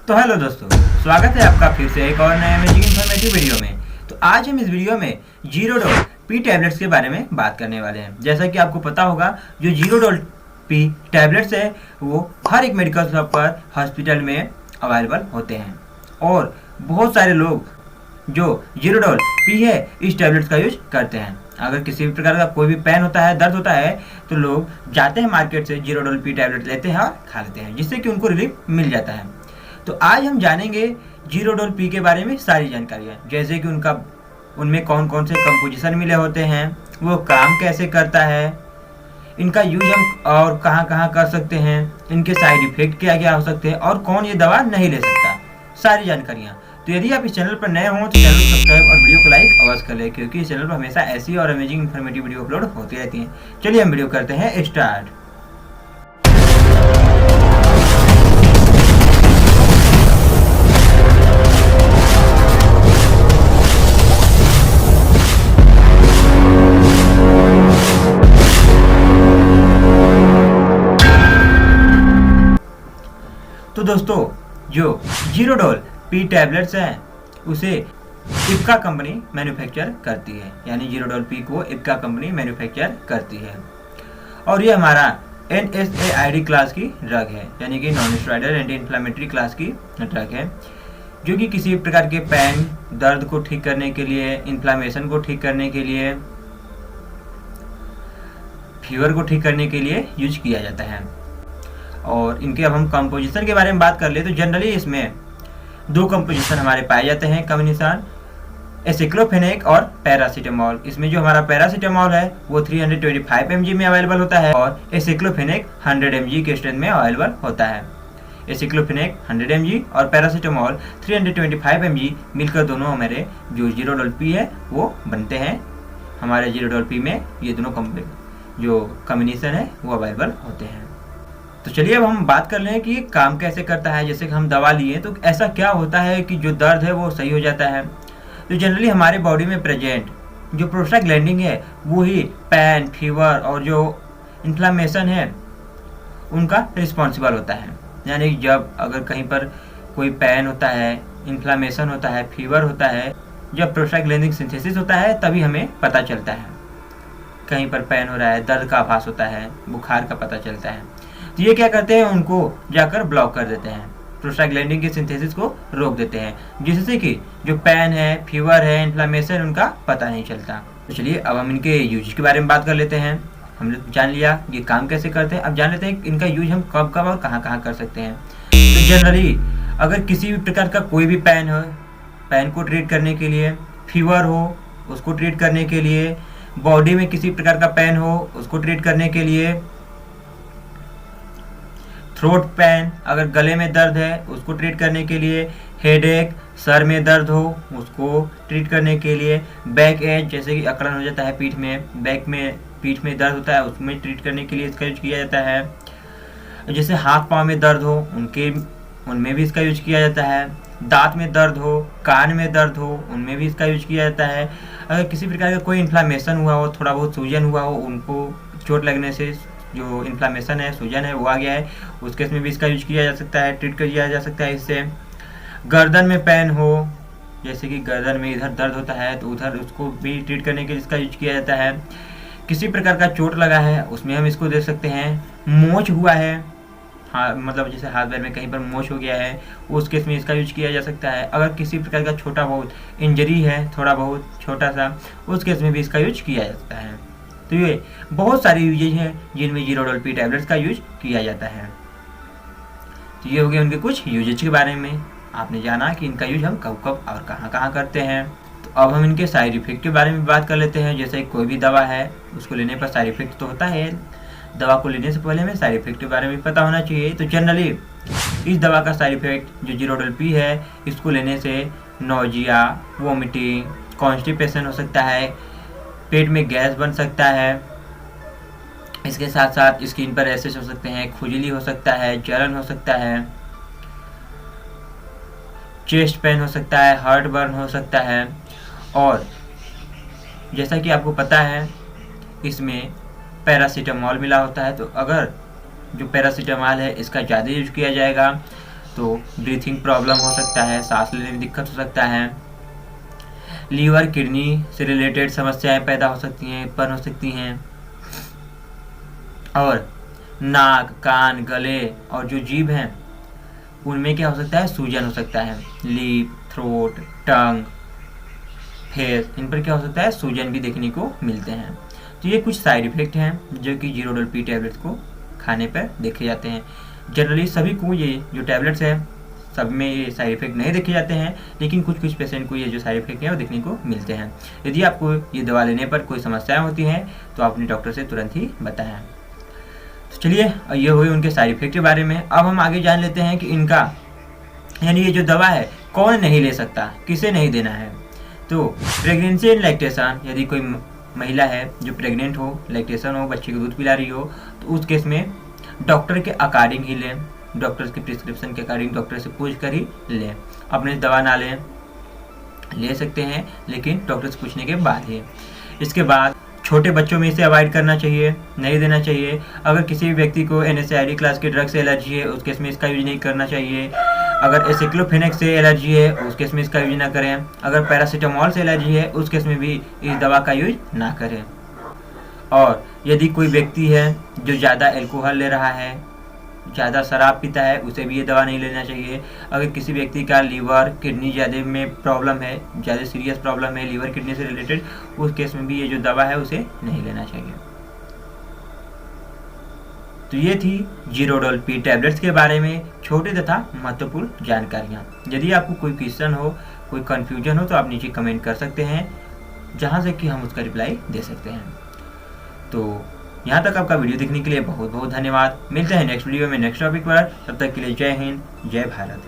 तो हेलो दोस्तों, स्वागत है आपका फिर से एक और नए अमेजिंग इन्फॉर्मेटिव वीडियो में। तो आज हम इस वीडियो में जीरोडोल पी टैबलेट्स के बारे में बात करने वाले हैं। जैसा कि आपको पता होगा, जो जीरोडोल पी टैबलेट्स है वो हर एक मेडिकल शॉप पर, हॉस्पिटल में अवेलेबल होते हैं और बहुत सारे लोग जो जीरोडोल पी है इस टैबलेट्स का यूज करते हैं। अगर किसी भी प्रकार का कोई भी पेन होता है, दर्द होता है, तो लोग जाते हैं मार्केट से, जीरोडोल पी टैबलेट लेते हैं और खा लेते हैं, जिससे कि उनको रिलीफ मिल जाता है। तो आज हम जानेंगे जीरोडोल पी के बारे में सारी जानकारियाँ, जैसे कि उनमें कौन कौन से कंपोजिशन मिले होते हैं, वो काम कैसे करता है, इनका यूज हम और कहाँ कहाँ कर सकते हैं, इनके साइड इफेक्ट क्या क्या हो सकते हैं और कौन ये दवा नहीं ले सकता, सारी जानकारियाँ। तो यदि आप इस चैनल पर नए हों तो चैनल को सब्सक्राइब और वीडियो को लाइक अवश्य कर लें, क्योंकि इस चैनल पर हमेशा ऐसी और अमेजिंग इन्फॉर्मेटिव वीडियो अपलोड होती रहती हैं। चलिए हम वीडियो करते हैं स्टार्ट। तो दोस्तों, जो जीरोडोल पी टैबलेट्स हैं उसे इप्का कंपनी मैन्युफैक्चर करती है, यानी जीरोडोल पी को इप्का कंपनी मैन्युफैक्चर करती है और ये हमारा NSAID क्लास की ड्रग है, यानी कि non steroidal anti inflammatory class की ड्रग है, जो कि किसी प्रकार के पेन, दर्द को ठीक करने के लिए, इन्फ्लामेशन को ठीक करने के लिए, फीवर को ठीक करने के लिए यूज किया जाता है। और इनके अब हम कंपोजिशन के बारे में बात कर ले तो जनरली इसमें दो कंपोजिशन हमारे पाए जाते हैं कॉम्बिनेशन, एसिक्लोफेनेक और पैरासीटामोल। इसमें जो हमारा पैरासीटामोल है वो 325 mg में अवेलेबल होता है और एसिक्लोफेनेक 100 mg के स्ट्रेंथ में अवेलेबल होता है। एसिक्लोफेनेक 100 mg और पैरासीटामोल 325 mg मिलकर दोनों हमारे जो जीरोडोल पी है वो बनते हैं। हमारे जीरोडोल पी में ये दोनों जो कॉम्बिनेशन है वो अवेलेबल होते हैं। तो चलिए अब हम बात कर लें कि ये काम कैसे करता है। जैसे कि हम दवा लिए तो ऐसा क्या होता है कि जो दर्द है वो सही हो जाता है। तो जनरली हमारे बॉडी में प्रेजेंट जो प्रोस्टाग्लैंडिन है वो ही पेन, फीवर और जो इन्फ्लामेशन है उनका रिस्पॉन्सिबल होता है। यानी जब अगर कहीं पर कोई पेन होता है, इन्फ्लामेशन होता है, फीवर होता है, जब प्रोस्टाग्लैंडिन सिंथेसिस होता है तभी हमें पता चलता है। कहीं पर पेन हो रहा है, दर्द का आभास होता है, बुखार का पता चलता है, तो ये क्या करते हैं, उनको जाकर ब्लॉक कर देते हैं, प्रोस्टाग्लैंडिन की सिंथेसिस को रोक देते हैं, जिससे कि जो पेन है, फीवर है, इन्फ्लामेशन, उनका पता नहीं चलता। तो चलिए अब हम इनके यूज के बारे में बात कर लेते हैं। हमने जान लिया ये काम कैसे करते हैं, अब जान लेते हैं इनका यूज हम कब कब और कहाँ कहाँ कर सकते हैं। तो जनरली अगर किसी भी प्रकार का कोई भी पेन हो, पेन को ट्रीट करने के लिए, फीवर हो उसको ट्रीट करने के लिए, बॉडी में किसी प्रकार का पेन हो उसको ट्रीट करने के लिए, थ्रोट पेन, अगर गले में दर्द है उसको ट्रीट करने के लिए, हेडेक, सर में दर्द हो उसको ट्रीट करने के लिए, बैक एज जैसे कि अकड़न हो जाता है पीठ में, पीठ में दर्द होता है उसमें ट्रीट करने के लिए इसका यूज किया जाता है। जैसे हाथ पाँव में दर्द हो उनमें भी इसका यूज किया जाता है। दांत में दर्द हो, कान में दर्द हो, उनमें भी इसका यूज किया जाता है। अगर किसी प्रकार का कोई इन्फ्लामेशन हुआ हो, थोड़ा बहुत सूजन हुआ हो, उनको चोट लगने से जो इन्फ्लामेशन है, सूजन है वो आ गया है, उस केस में भी इसका यूज किया जा सकता है, ट्रीट किया जा सकता है इससे। गर्दन में पेन हो, जैसे कि गर्दन में इधर दर्द होता है तो उधर उसको भी ट्रीट करने के लिए इसका यूज किया जाता है। किसी प्रकार का चोट लगा है उसमें हम इसको दे सकते हैं। मोच हुआ है, हाँ मतलब जैसे हाथ पैर में कहीं पर मोच हो गया है, उस केस में इसका यूज किया जा सकता है। अगर किसी प्रकार का छोटा बहुत इंजरी है, थोड़ा बहुत छोटा सा, उस केस में भी इसका यूज किया जा सकता है। तो ये बहुत सारी यूजेज हैं जिनमें जीरोडोल पी टैबलेट्स का यूज किया जाता है। तो ये हो गए उनके कुछ यूजेज के बारे में। आपने जाना कि इनका यूज हम कब कब और कहाँ कहाँ करते हैं। तो अब हम इनके साइड इफेक्ट के बारे में बात कर लेते हैं। जैसे कोई भी दवा है उसको लेने पर साइड इफेक्ट तो होता है, दवा को लेने से पहले हमें साइड इफेक्ट के बारे में पता होना चाहिए। तो जनरली इस दवा का साइड इफेक्ट जो जीरोडोल पी है, इसको लेने से नोजिया, वोमिटिंग, कॉन्स्टिपेशन हो सकता है, पेट में गैस बन सकता है, इसके साथ साथ स्किन पर रैशेस हो सकते हैं, खुजली हो सकता है, जलन हो सकता है, चेस्ट पेन हो सकता है, हार्ट बर्न हो सकता है। और जैसा कि आपको पता है इसमें पैरासीटामोल मिला होता है, तो अगर जो पैरासीटामोल है इसका ज़्यादा यूज किया जाएगा तो ब्रीथिंग प्रॉब्लम हो सकता है, सांस लेने में दिक्कत हो सकता है, लीवर किडनी से रिलेटेड समस्याएं पैदा हो सकती हैं, उत्पन्न हो सकती हैं, और नाक, कान, गले और जो जीभ हैं उनमें क्या हो सकता है, सूजन हो सकता है। लिप, थ्रोट, टंग, फेस, इन पर क्या हो सकता है, सूजन भी देखने को मिलते हैं। तो ये कुछ साइड इफेक्ट हैं जो कि जीरोडोल पी टैबलेट्स को खाने पर देखे जाते हैं। जनरली सभी को ये जो टैबलेट्स है सब में ये साइड इफेक्ट नहीं देखे जाते हैं, लेकिन कुछ कुछ पेशेंट को ये जो साइड इफेक्ट है वो देखने को मिलते हैं। यदि आपको ये दवा लेने पर कोई समस्याएं होती हैं तो आप अपने डॉक्टर से तुरंत ही बताएं। तो चलिए, ये हुई उनके साइड इफेक्ट के बारे में। अब हम आगे जान लेते हैं कि इनका यानी ये जो दवा है कौन नहीं ले सकता, किसे नहीं देना है। तो प्रेगनेंसी एंड लैक्टेशन, यदि कोई महिला है जो प्रेग्नेंट हो, लैक्टेशन हो, बच्चे को दूध पिला रही हो, तो उस केस में डॉक्टर के अकॉर्डिंग ही लें, डॉक्टर के प्रिस्क्रिप्शन के अकॉर्डिंग डॉक्टर से पूछ कर ही लें। अपने दवा ना लें, ले सकते हैं लेकिन डॉक्टर से पूछने के बाद ही। इसके बाद छोटे बच्चों में इसे अवॉइड करना चाहिए, नहीं देना चाहिए। अगर किसी भी व्यक्ति को NSAID क्लास के ड्रग से एलर्जी है उस केस में इसका यूज नहीं करना चाहिए। अगर एसिक्लोफेनेक से एलर्जी है उस केस में इसका यूज ना करें। अगर पैरासीटामोल से एलर्जी है उस केस में भी इस दवा का यूज ना करें। और यदि कोई व्यक्ति है जो ज़्यादा अल्कोहल ले रहा है, ज़्यादा शराब पीता है, उसे भी ये दवा नहीं लेना चाहिए। अगर किसी व्यक्ति का लीवर किडनी ज़्यादा में प्रॉब्लम है, ज़्यादा सीरियस प्रॉब्लम है लीवर किडनी से रिलेटेड, उस केस में भी ये जो दवा है उसे नहीं लेना चाहिए। तो ये थी जीरोडोल पी टैबलेट्स के बारे में छोटे तथा महत्वपूर्ण जानकारियाँ। यदि आपको कोई क्वेश्चन हो, कोई कन्फ्यूजन हो तो आप नीचे कमेंट कर सकते हैं, जहाँ से कि हम उसका रिप्लाई दे सकते हैं। तो यहाँ तक आपका वीडियो देखने के लिए बहुत बहुत धन्यवाद। मिलते हैं नेक्स्ट वीडियो में नेक्स्ट टॉपिक पर। तब तक के लिए जय हिंद, जय भारत।